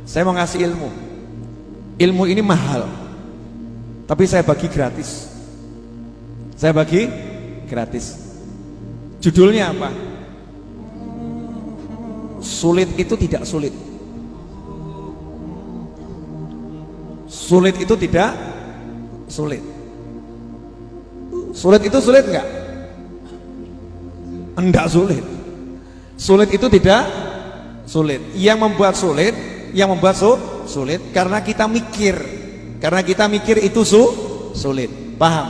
Saya mau ngasih ilmu. Ilmu ini mahal, tapi saya bagi gratis. Saya bagi gratis. Judulnya apa? Sulit itu tidak sulit. Sulit itu tidak sulit. Sulit itu sulit enggak? Enggak sulit. Sulit itu tidak sulit. Yang membuat sulit karena kita mikir. Karena kita mikir itu sulit. Paham?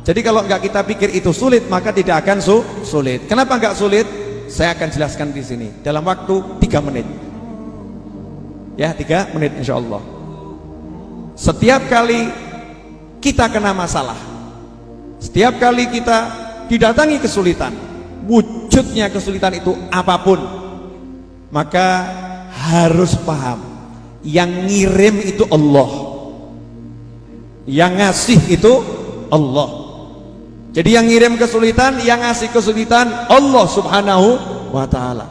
Jadi kalau enggak kita pikir itu sulit, maka tidak akan sulit. Kenapa enggak sulit? Saya akan jelaskan di sini dalam waktu 3 menit. Ya, 3 menit insyaallah. Setiap kali kita kena masalah, setiap kali kita didatangi kesulitan, wujudnya kesulitan itu apapun, maka harus paham yang ngirim itu Allah, yang ngasih itu Allah. Jadi yang ngirim kesulitan, yang ngasih kesulitan Allah subhanahu wa ta'ala.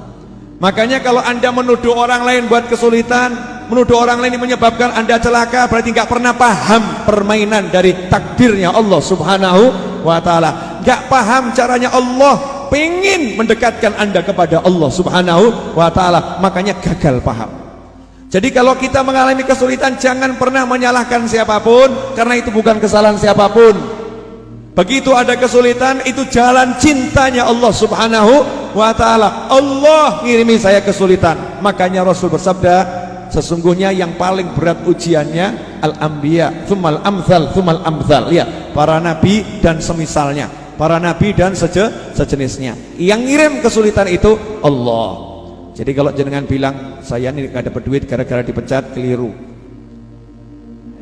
Makanya kalau anda menuduh orang lain buat kesulitan, menuduh orang lain menyebabkan anda celaka, berarti nggak pernah paham permainan dari takdirnya Allah subhanahu wa ta'ala. Nggak paham caranya Allah pengen mendekatkan anda kepada Allah subhanahu wa ta'ala, makanya gagal paham. Jadi kalau kita mengalami kesulitan, jangan pernah menyalahkan siapapun, karena itu bukan kesalahan siapapun. Begitu ada kesulitan, itu jalan cintanya Allah subhanahu wa ta'ala. Allah ngirimi saya kesulitan. Makanya Rasul bersabda, sesungguhnya yang paling berat ujiannya al-anbiya, tsummal amsal, tsummal amsal. Ya, para nabi dan semisalnya, para nabi dan sejenisnya. Yang ngirim kesulitan itu Allah. Jadi kalau jenengan bilang saya ini gak dapat duit gara-gara dipecat, keliru.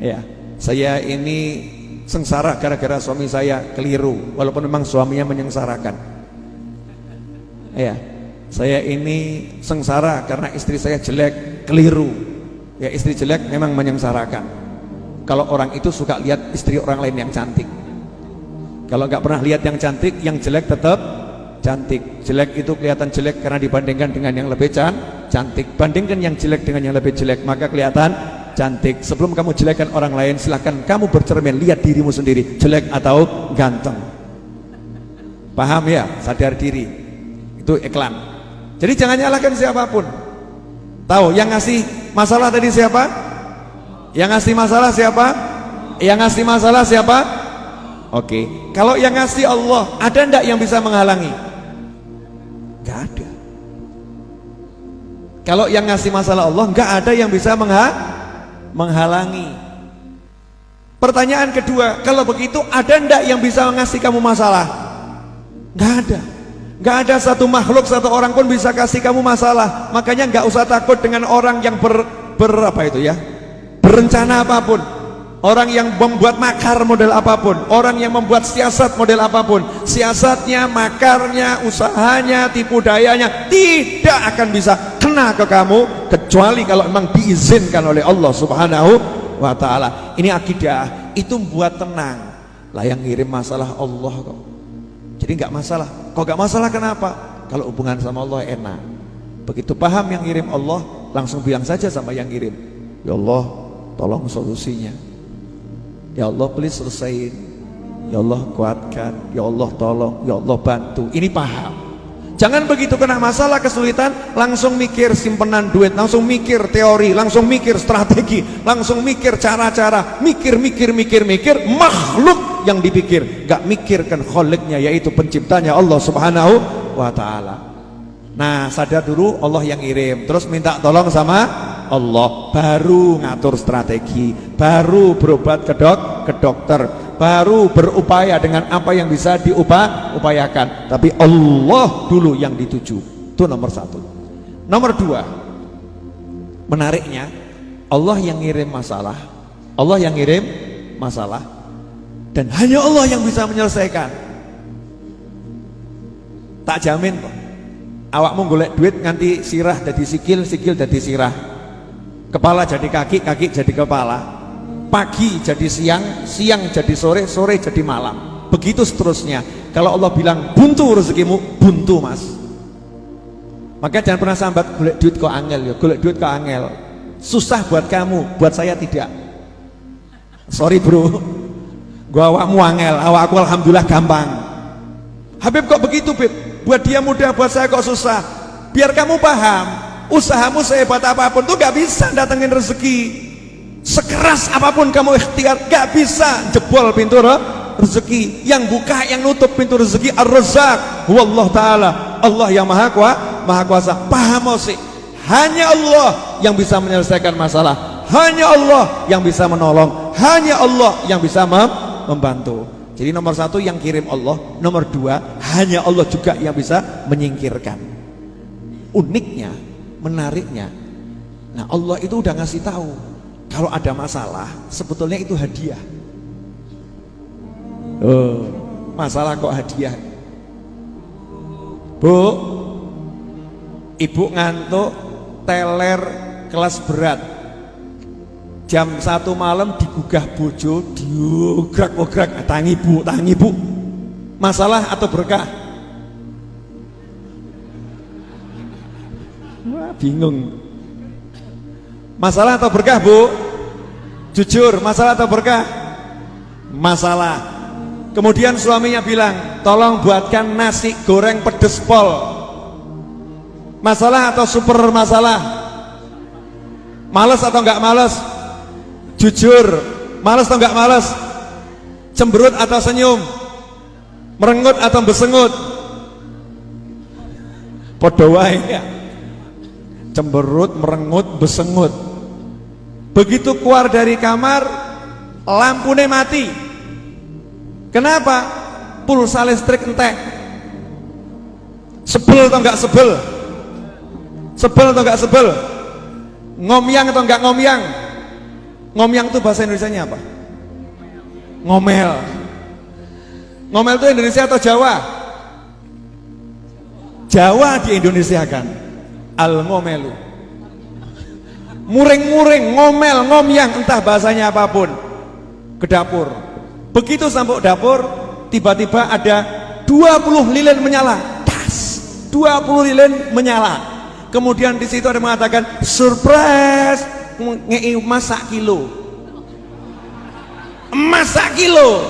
Ya, saya ini sengsara gara-gara suami saya, keliru. Walaupun memang suaminya menyengsarakan. Ya, saya ini sengsara karena istri saya jelek, keliru. Ya, istri jelek memang menyengsarakan. Kalau orang itu suka lihat istri orang lain yang cantik. Kalau nggak pernah lihat yang cantik, yang jelek tetap cantik. Jelek itu kelihatan jelek karena dibandingkan dengan yang lebih cantik. Bandingkan yang jelek dengan yang lebih jelek, maka kelihatan cantik. Sebelum kamu jelekkan orang lain, silahkan kamu bercermin, lihat dirimu sendiri, jelek atau ganteng. Paham ya? Sadar diri. Itu iklan. Jadi jangan nyalahkan siapapun. Tahu yang ngasih masalah tadi siapa? Yang ngasih masalah siapa? Yang ngasih masalah siapa? Oke. Kalau yang ngasih Allah, ada enggak yang bisa menghalangi? Enggak ada. Kalau yang ngasih masalah Allah, enggak ada yang bisa menghalangi. Pertanyaan kedua, kalau begitu ada ndak yang bisa ngasih kamu masalah? Nggak ada. Nggak ada satu makhluk, satu orang pun bisa kasih kamu masalah. Makanya nggak usah takut dengan orang yang berencana apapun, orang yang membuat makar model apapun, orang yang membuat siasat model apapun. Siasatnya, makarnya, usahanya, tipu dayanya tidak akan bisa kena ke kamu, kecuali kalau memang diizinkan oleh Allah subhanahu wa ta'ala. Ini akidah, itu buat tenang. Lah yang ngirim masalah Allah kok. Jadi nggak masalah. Kok nggak masalah kenapa? Kalau hubungan sama Allah enak. Begitu paham yang ngirim Allah, langsung bilang saja sama yang ngirim, ya Allah tolong solusinya, ya Allah please selesaiin, ya Allah kuatkan, ya Allah tolong, ya Allah bantu. Ini paham. Jangan begitu kena masalah kesulitan langsung mikir simpenan duit, langsung mikir teori, langsung mikir strategi, langsung mikir cara-cara, mikir makhluk yang dipikir, gak mikirkan kholiknya, yaitu penciptanya Allah subhanahu wa ta'ala. Nah, sadar dulu Allah yang ngirim, terus minta tolong sama Allah, baru ngatur strategi, baru berobat ke dokter, baru berupaya dengan apa yang bisa diupayakan. Tapi Allah dulu yang dituju. Itu nomor satu. Nomor dua, menariknya, Allah yang ngirim masalah, Allah yang ngirim masalah, dan hanya Allah yang bisa menyelesaikan. Tak jamin kok awakmu golek duit nganti sirah jadi sikil, sikil jadi sirah, kepala jadi kaki, kaki jadi kepala, pagi jadi siang, siang jadi sore, sore jadi malam, begitu seterusnya. Kalau Allah bilang buntu rezekimu, buntu mas. Maka jangan pernah sambat golek duit kok angel, ya golek duit kok angel. susah buat kamu, buat saya tidak. Sorry bro, gua awakmu angel, awakku alhamdulillah gampang. Habib kok begitu Bib? Buat dia mudah, buat saya kok susah. Biar kamu paham, usahamu sehebat apapun tuh gak bisa datengin rezeki. Sekeras apapun kamu ikhtiar, gak bisa jebol pintu rezeki. Yang buka, yang nutup pintu rezeki Ar-Razzaq wallah ta'ala, Allah yang maha kuasa. Paham sih, hanya Allah yang bisa menyelesaikan masalah, hanya Allah yang bisa menolong, hanya Allah yang bisa membantu. Jadi nomor satu yang kirim Allah, nomor dua hanya Allah juga yang bisa menyingkirkan. Uniknya, menariknya, nah Allah itu udah ngasih tahu kalau ada masalah sebetulnya itu hadiah. Oh, masalah kok hadiah? Bu, ibu ngantuk, teler kelas berat, jam 1 malam digugah bojo, diugrak-ugrak, tangi bu, masalah atau berkah? Wah, bingung. Masalah atau berkah bu? Jujur, masalah atau berkah? Masalah. Kemudian suaminya bilang, tolong buatkan nasi goreng pedes pol. Masalah atau super masalah? Males atau enggak males? Jujur, males atau enggak males? Cemberut atau senyum? Merengut atau besengut? Podo wae ya. Cemberut, merengut, besengut. Begitu keluar dari kamar, lampunya mati. Kenapa? Pulsa listrik entek. Sebel atau enggak sebel? Sebel atau enggak sebel? Ngomyang atau enggak ngomyang? Ngomyang itu bahasa Indonesianya apa? Ngomel. Ngomel itu Indonesia atau Jawa? Jawa di Indonesia kan. Al-ngomelu. Muring-muring, ngomel, ngomyang, entah bahasanya apapun. Ke dapur. Begitu sampai dapur, tiba-tiba ada 20 lilin menyala. Tas, 20 lilin menyala. Kemudian di situ ada mengatakan surprise, ngei emas sak kilo. Emas sak kilo.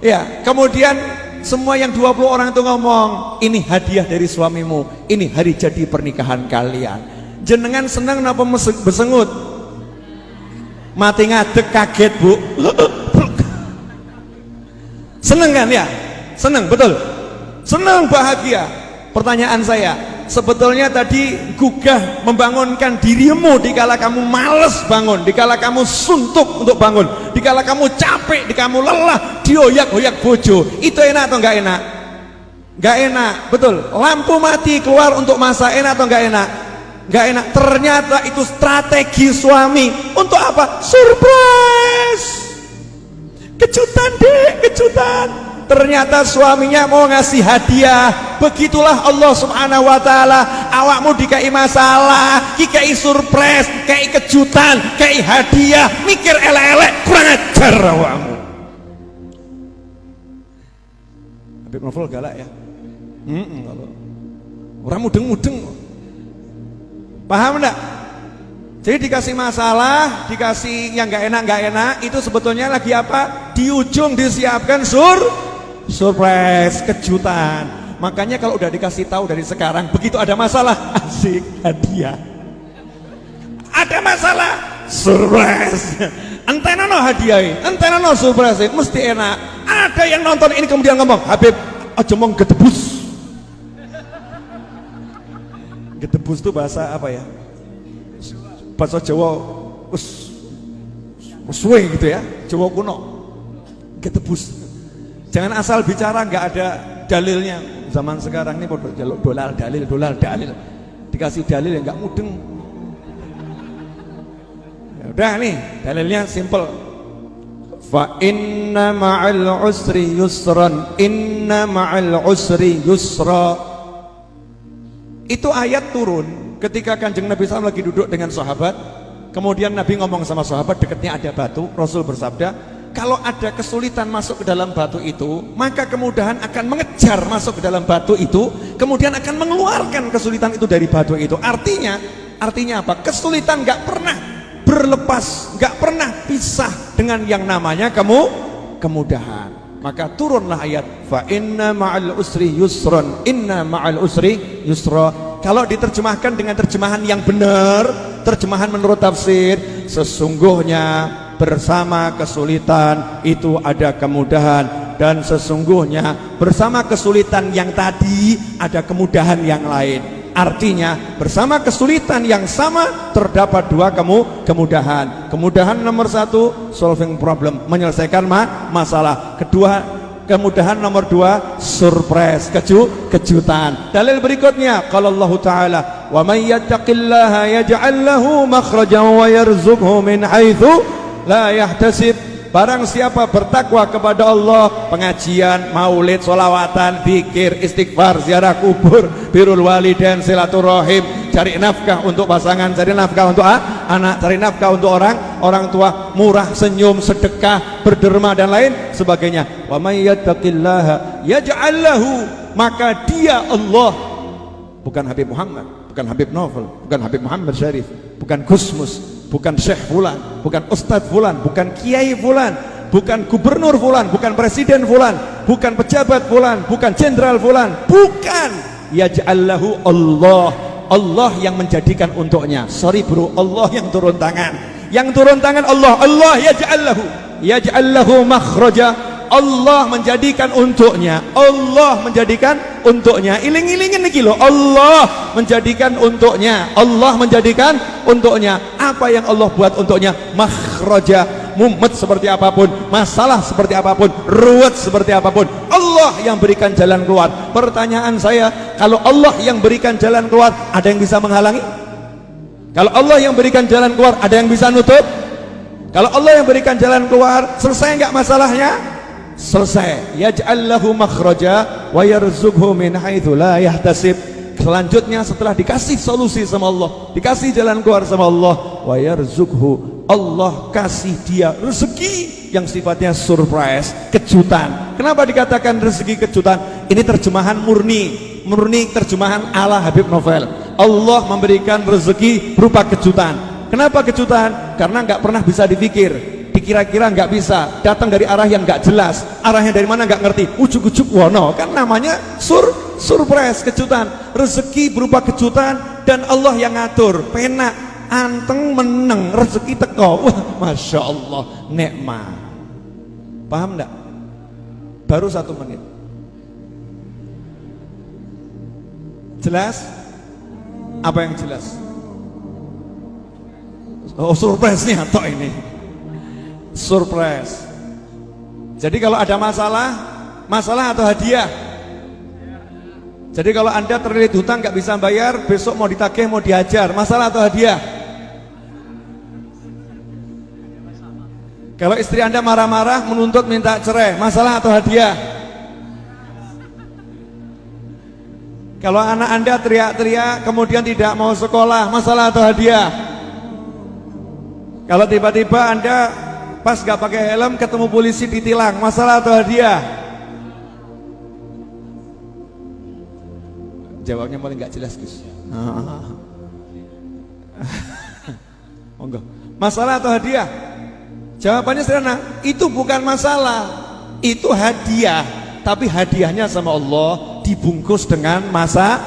Ya, kemudian semua yang 20 orang itu ngomong, ini hadiah dari suamimu, ini hari jadi pernikahan kalian. Jenengan senang napa besengut? Mati ngadeg kaget bu. Seneng kan ya? Seneng, betul? Seneng, bahagia. Pertanyaan saya, sebetulnya tadi gugah membangunkan dirimu dikala kamu males bangun, dikala kamu suntuk untuk bangun, dikala kamu capek, dikala kamu lelah, dioyak-oyak bojo, itu enak atau enggak enak? Enggak enak, betul. Lampu mati keluar untuk masak, enak atau enggak enak? Enggak enak. Ternyata itu strategi suami untuk apa? Surprise. Kejutan dek, kejutan. Ternyata suaminya mau ngasih hadiah. Begitulah Allah subhanahu wa ta'ala. Awakmu dikai masalah, dikai surprise, dikai kejutan, dikai hadiah, mikir elek-elek, kurang ajar awakmu. Habib Novel galak ya. Orang mudeng-mudeng. Paham enggak? Jadi dikasih masalah, dikasih yang nggak enak, itu sebetulnya lagi apa? Di ujung disiapkan surprise, kejutan. Makanya kalau udah dikasih tahu dari sekarang, begitu ada masalah, asik, hadiah. Ada masalah, surprise. Entenono hadiah, entenono surprise, mesti enak. Ada yang nonton ini kemudian ngomong, Habib, aja mong gedebus. Gedebus itu bahasa apa ya? Bahasa Jawa suwe gitu ya, Jawa kuno. Gedebus. Jangan asal bicara nggak ada dalilnya. Zaman sekarang ini dolar dalil. Dikasih dalil yang nggak mudeng. Ya udah nih, dalilnya simple. Fa inna ma'al usri yusran, inna ma'al usri yusra. Itu ayat turun ketika Kanjeng Nabi SAW lagi duduk dengan sahabat. Kemudian Nabi ngomong sama sahabat, dekatnya ada batu. Rasul bersabda, kalau ada kesulitan masuk ke dalam batu itu, maka kemudahan akan mengejar masuk ke dalam batu itu, kemudian akan mengeluarkan kesulitan itu dari batu itu. Artinya apa? Kesulitan gak pernah berlepas, nggak pernah pisah dengan yang namanya kemudahan. Maka turunlah ayat fa inna ma'al usri yusron, inna ma'al usri yusra. Kalau diterjemahkan dengan terjemahan yang benar, terjemahan menurut tafsir, sesungguhnya bersama kesulitan itu ada kemudahan, dan sesungguhnya bersama kesulitan yang tadi ada kemudahan yang lain. Artinya bersama kesulitan yang sama terdapat dua kemudahan. Kemudahan nomor satu, solving problem, menyelesaikan masalah. Kedua, kemudahan nomor dua, surprise, kejutan. Dalil berikutnya, qala Allah Ta'ala, wa may yattaqillaha yaj'al lahu makhrajan wa yarzuqhu min haitsu la yahtasib. Barang siapa bertakwa kepada Allah, pengajian, maulid, sholawatan, zikir, istighfar, ziarah kubur, birrul walidain, silaturahim, cari nafkah untuk pasangan, cari nafkah untuk anak, cari nafkah untuk orang tua, murah, senyum, sedekah, berderma dan lain sebagainya. Wa may yattaqillaha yaj'al lahu, maka dia Allah, bukan Habib Muhammad, bukan Habib Novel, bukan Habib Muhammad Syarif, bukan Gusmus, bukan Syekh fulan, bukan Ustadz fulan, bukan Kiai fulan, bukan Gubernur fulan, bukan Presiden fulan, bukan pejabat fulan, bukan Jenderal fulan, bukan. Yaj'allahu Allah, Allah yang menjadikan untuknya. Sorry bro, Allah yang turun tangan. Yang turun tangan Allah, Allah yaj'allahu makhraja, Allah menjadikan untuknya, Allah menjadikan untuknya. Iling-ilingin nih loh, Allah menjadikan untuknya, Allah menjadikan untuknya. Apa yang Allah buat untuknya? Makhraja, mumet seperti apapun, masalah seperti apapun, ruwet seperti apapun, Allah yang berikan jalan keluar. Pertanyaan saya, kalau Allah yang berikan jalan keluar, ada yang bisa menghalangi? Kalau Allah yang berikan jalan keluar, ada yang bisa nutup? Kalau Allah yang berikan jalan keluar, selesai nggak masalahnya? Selesai. Yaj'allahu makhraja wa yarzuqhu min haitsu la yahtasib. Selanjutnya setelah dikasih solusi sama Allah, dikasih jalan keluar sama Allah, wa yarzuqhu, Allah kasih dia rezeki yang sifatnya surprise, kejutan. Kenapa dikatakan rezeki kejutan? Ini terjemahan murni terjemahan ala Habib Novel. Allah memberikan rezeki berupa kejutan. Kenapa kejutan? Karena nggak pernah bisa dipikir, dikira-kira nggak bisa, datang dari arah yang nggak jelas, arahnya dari mana nggak ngerti, ujuk-ujuk wono, kan namanya surprise, kejutan. Rezeki berupa kejutan dan Allah yang ngatur. Penak anteng meneng rezeki teko, wah masya Allah, nikmat. Paham nggak? Baru 1 menit. Jelas? Apa yang jelas? Oh, surprise-nya tok ini. Surprise. Jadi kalau ada masalah atau hadiah. Jadi kalau Anda terlilit hutang nggak bisa bayar, besok mau ditagih, mau dihajar, masalah atau hadiah? Kalau istri Anda marah-marah menuntut minta cerai, masalah atau hadiah? Kalau anak Anda teriak-teriak kemudian tidak mau sekolah, masalah atau hadiah? Kalau tiba-tiba Anda pas gak pakai helm ketemu polisi ditilang, masalah atau hadiah? Jawabnya paling gak jelas Gus. Monggo. Masalah atau hadiah? Jawabannya sederhana, itu bukan masalah, itu hadiah. Tapi hadiahnya sama Allah dibungkus dengan masalah.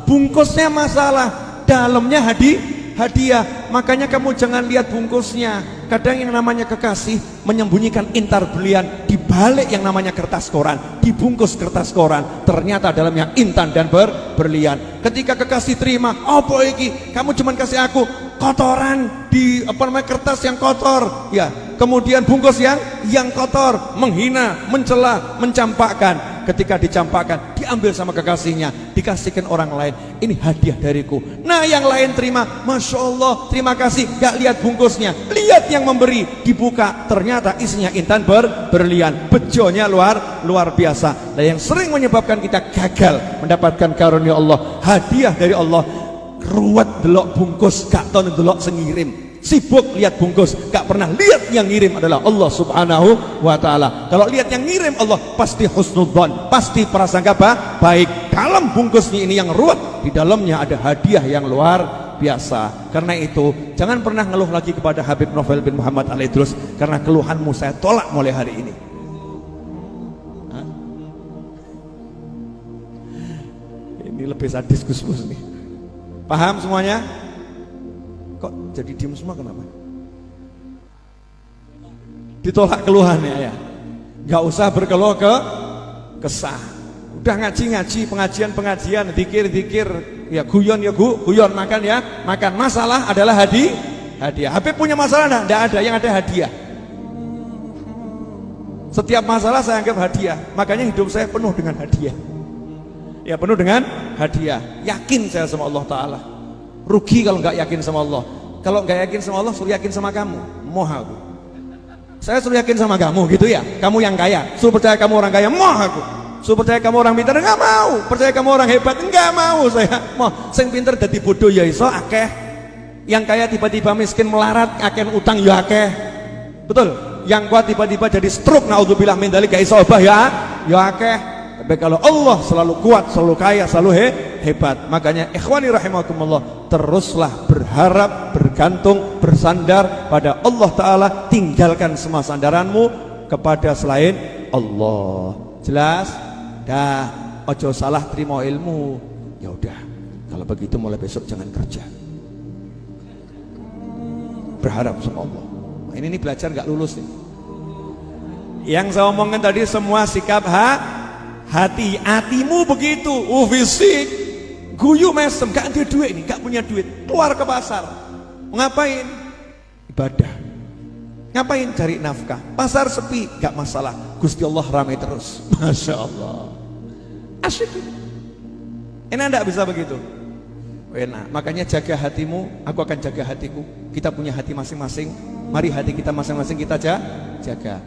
Bungkusnya masalah, dalamnya hadiah. Makanya kamu jangan lihat bungkusnya. Kadang yang namanya kekasih menyembunyikan intar berlian di balik yang namanya kertas koran, dibungkus kertas koran, ternyata dalamnya intan dan berlian. Ketika kekasih terima, apa iki? Kamu cuman kasih aku kotoran di kertas yang kotor, ya. Kemudian bungkus yang kotor, menghina, mencela, mencampakkan. Ketika dicampakkan, diambil sama kekasihnya, dikasihkan orang lain. Ini hadiah dariku. Nah yang lain terima, masya Allah, terima kasih. Gak lihat bungkusnya, lihat yang memberi, dibuka, ternyata isinya intan berlian. Bejonya luar biasa. Dan yang sering menyebabkan kita gagal mendapatkan karunia Allah, hadiah dari Allah. Ruwet delok bungkus, gak tau delok sengirim. Sibuk lihat bungkus, gak pernah lihat yang ngirim adalah Allah subhanahu wa ta'ala. Kalau lihat yang ngirim Allah, pasti husnudzon, pasti prasangka baik. Dalam bungkusnya ini yang ruwet, di dalamnya ada hadiah yang luar biasa. Karena itu jangan pernah ngeluh lagi kepada Habib Novel bin Muhammad Al-Idrus, karena keluhanmu saya tolak mulai hari ini. Hah? Ini lebih sadis Gus Mus nih. Paham semuanya? Kok jadi diem semua kenapa? Ditolak keluhannya ya. Gak usah berkeluh kesah. Udah ngaji-ngaji, pengajian, zikir, ya guyon ya guyon, makan ya makan. Masalah adalah hadiah. Habib punya masalah enggak ada, yang ada hadiah. Setiap masalah saya anggap hadiah. Makanya hidup saya penuh dengan hadiah. Ya penuh dengan hadiah. Yakin saya sama Allah Ta'ala. Rugi kalau nggak yakin sama Allah. Kalau nggak yakin sama Allah, suruh yakin sama kamu. Moh aku. Saya suruh yakin sama kamu gitu ya. Kamu yang kaya, suruh percaya kamu orang kaya. Moh aku. Suruh percaya kamu orang pintar, nggak mau. Percaya kamu orang hebat, nggak mau saya. Moh, sing pintar dadi bodoh ya iso akeh. Yang kaya tiba-tiba miskin melarat, akeh utang ya akeh. Betul. Yang kuat tiba-tiba jadi stroke, naudzubillah min dzalik, gak iso obah ya akeh. Tapi kalau Allah selalu kuat, selalu kaya, selalu hebat. Makanya ikhwani rahimakumullah, teruslah berharap, bergantung, bersandar pada Allah Ta'ala. Tinggalkan semua sandaranmu kepada selain Allah. Jelas? Dah, ojo salah terima ilmu. Ya udah, kalau begitu mulai besok jangan kerja. Berharap sama Allah. Nah, ini belajar gak lulus nih. Yang saya omongkan tadi semua sikap hatimu begitu. Fisik guyu mesem, gak ada duit nih, gak punya duit, keluar ke pasar. Ngapain? Ibadah. Ngapain? Cari nafkah. Pasar sepi, gak masalah, Gusti Allah ramai terus. Masya Allah, asyik. Enak enggak bisa begitu? Enak. Makanya jaga hatimu, aku akan jaga hatiku. Kita punya hati masing-masing. Mari hati kita masing-masing kita jaga.